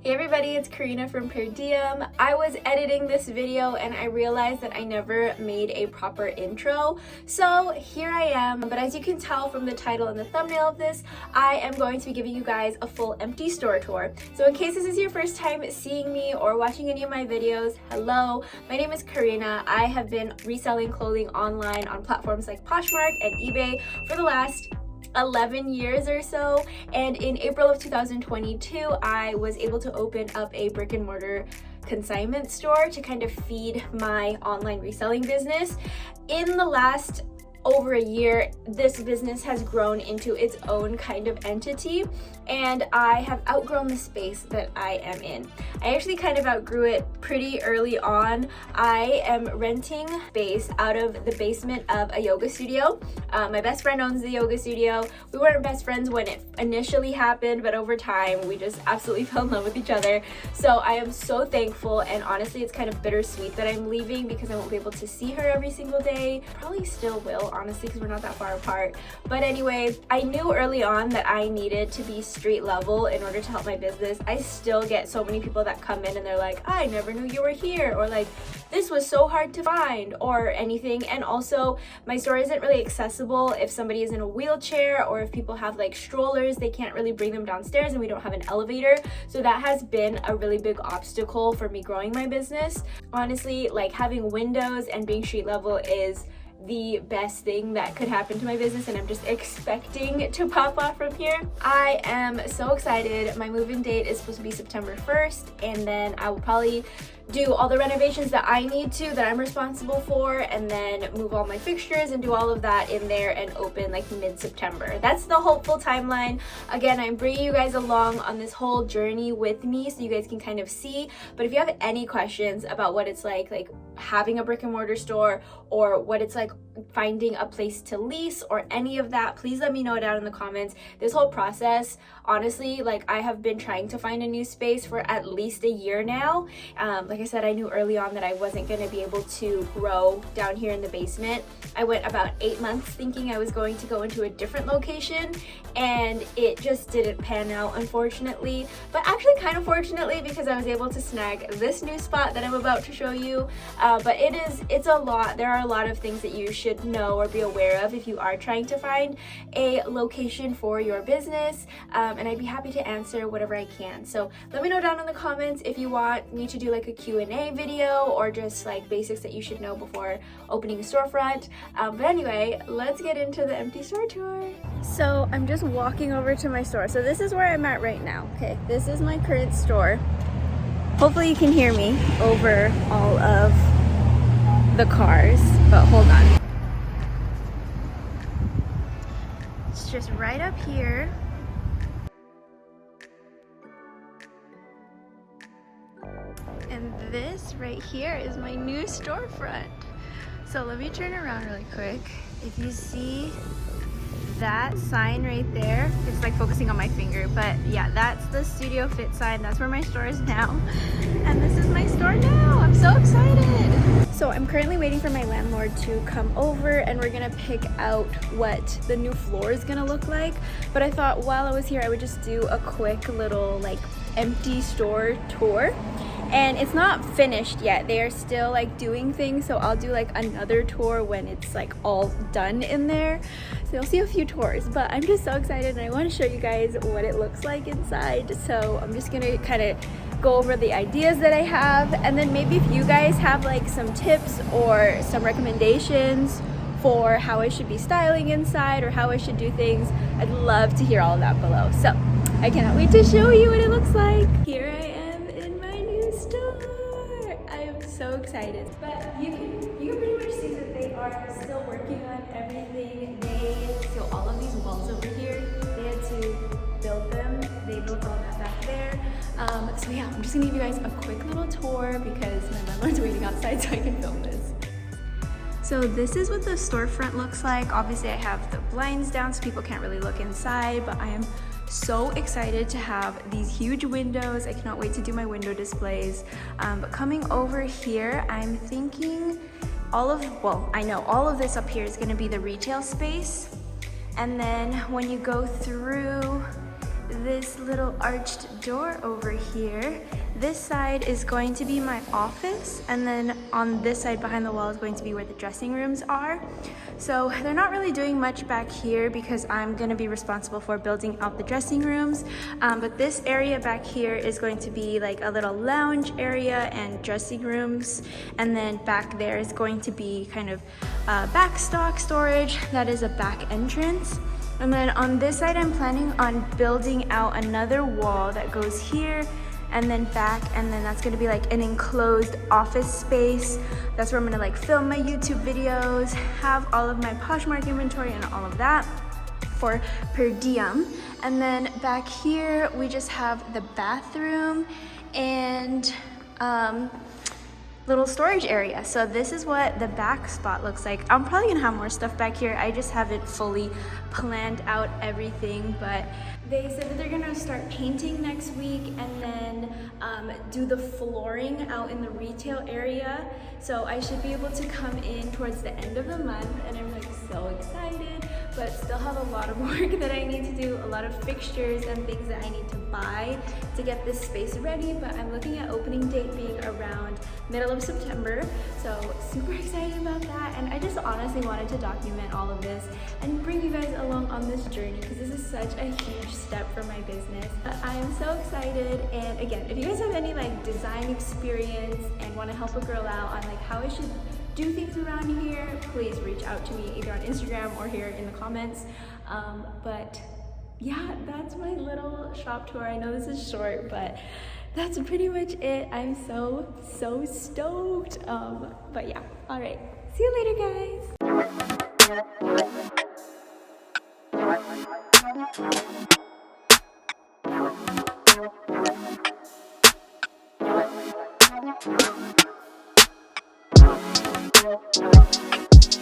Hey everybody, it's Karina from Per Diem. I was editing this video and I realized that I never made a proper intro. So here I am, but as you can tell from the title and the thumbnail of this, I am going to be giving you guys a full empty store tour. So in case this is your first time seeing me or watching any of my videos, hello, my name is Karina. I have been reselling clothing online on platforms like Poshmark and eBay for the last 11 years or so, and in April of 2022 I was able to open up a brick and mortar consignment store to kind of feed my online reselling business. In the last over a year, this business has grown into its own kind of entity, and I have outgrown the space that I am in. I actually kind of outgrew it pretty early on. I am renting space out of the basement of a yoga studio. My best friend owns the yoga studio. We weren't best friends when it initially happened, but over time we just absolutely fell in love with each other. So I am so thankful, and honestly it's kind of bittersweet that I'm leaving because I won't be able to see her every single day. Probably still will, honestly, because we're not that far apart. But anyway, I knew early on that I needed to be street level in order to help my business. I still get so many people that come in and they're like, I never knew you were here, or like, this was so hard to find, or anything. And also my store isn't really accessible if somebody is in a wheelchair, or if people have like strollers, they can't really bring them downstairs, and we don't have an elevator. So that has been a really big obstacle for me growing my business. Honestly, like, having windows and being street level is the best thing that could happen to my business, and I'm just expecting to pop off from here. I am so excited. My move-in date is supposed to be September 1st, and then I will probably do all the renovations that I need to, that I'm responsible for, and then move all my fixtures and do all of that in there and open like mid-September. That's the hopeful timeline. Again, I'm bringing you guys along on this whole journey with me so you guys can kind of see. But if you have any questions about what it's like having a brick and mortar store, or what it's like finding a place to lease, or any of that, please let me know down in the comments. This whole process, honestly, like, I have been trying to find a new space for at least a year now. Like I said, I knew early on that I wasn't going to be able to grow down here in the basement. I went about 8 months thinking I was going to go into a different location, and it just didn't pan out, unfortunately. But actually kind of fortunately, because I was able to snag this new spot that I'm about to show you. But it's a lot. There are a lot of things that you should know or be aware of if you are trying to find a location for your business, and I'd be happy to answer whatever I can. So let me know down in the comments if you want me to do like a Q&A video, or just like basics that you should know before opening a storefront. But anyway, let's get into the empty store tour. So I'm just walking over to my store. So this is where I'm at right now. Okay, this is my current store. Hopefully you can hear me over all of the cars, but hold on. It's just right up here. And this right here is my new storefront. So let me turn around really quick. If you see that sign right there, it's like focusing on my finger, but yeah, that's the Studio Fit sign. That's where my store is now, and this is my store now. I'm so excited. So I'm currently waiting for my landlord to come over, and we're gonna pick out what the new floor is gonna look like. But I thought while I was here, I would just do a quick little like empty store tour. And it's not finished yet. They are still like doing things, so I'll do like another tour when it's like all done in there. So you'll see a few tours, but I'm just so excited, and I want to show you guys what it looks like inside. So I'm just gonna kind of go over the ideas that I have, and then maybe if you guys have like some tips or some recommendations for how I should be styling inside, or how I should do things, I'd love to hear all of that below. So I cannot wait to show you what it looks like. Here I am in my new store. I am so excited. But you can pretty much see that they are still working on everything. So all of these walls over here, they had to build them. They built all that back there. So yeah, I'm just gonna give you guys a quick little tour because my landlord's waiting outside so I can film this. So this is what the storefront looks like. Obviously I have the blinds down so people can't really look inside, but I am so excited to have these huge windows. I cannot wait to do my window displays. But coming over here, I'm thinking I know all of this up here is gonna be the retail space. And then when you go through this little arched door over here. This side is going to be my office, and then on this side behind the wall is going to be where the dressing rooms are. So they're not really doing much back here because I'm going to be responsible for building out the dressing rooms. But this area back here is going to be like a little lounge area and dressing rooms. And then back there is going to be kind of back stock storage. That is a back entrance. And then on this side, I'm planning on building out another wall that goes here and then back, and then that's gonna be like an enclosed office space. That's where I'm gonna like film my YouTube videos, have all of my Poshmark inventory and all of that for per diem. And then back here, we just have the bathroom and little storage area. So this is what the back spot looks like. I'm probably gonna have more stuff back here. I just haven't fully planned out everything, but they said that they're gonna start painting next week and then do the flooring out in the retail area. So I should be able to come in towards the end of the month, and I'm like so excited, but still have a lot of work that I need to do, a lot of fixtures and things that I need to buy to get this space ready. But I'm looking at opening date being around middle of September, so super excited about that. And I just honestly wanted to document all of this and bring you guys along on this journey because this is such a huge step for my business. I am so excited. And again, if you guys have any like design experience and want to help a girl out on like how I should do things around here, please reach out to me either on Instagram or here in the comments. But yeah, that's my little shop tour. I know this is short, but that's pretty much it. I'm so stoked. But yeah, all right, see you later, guys.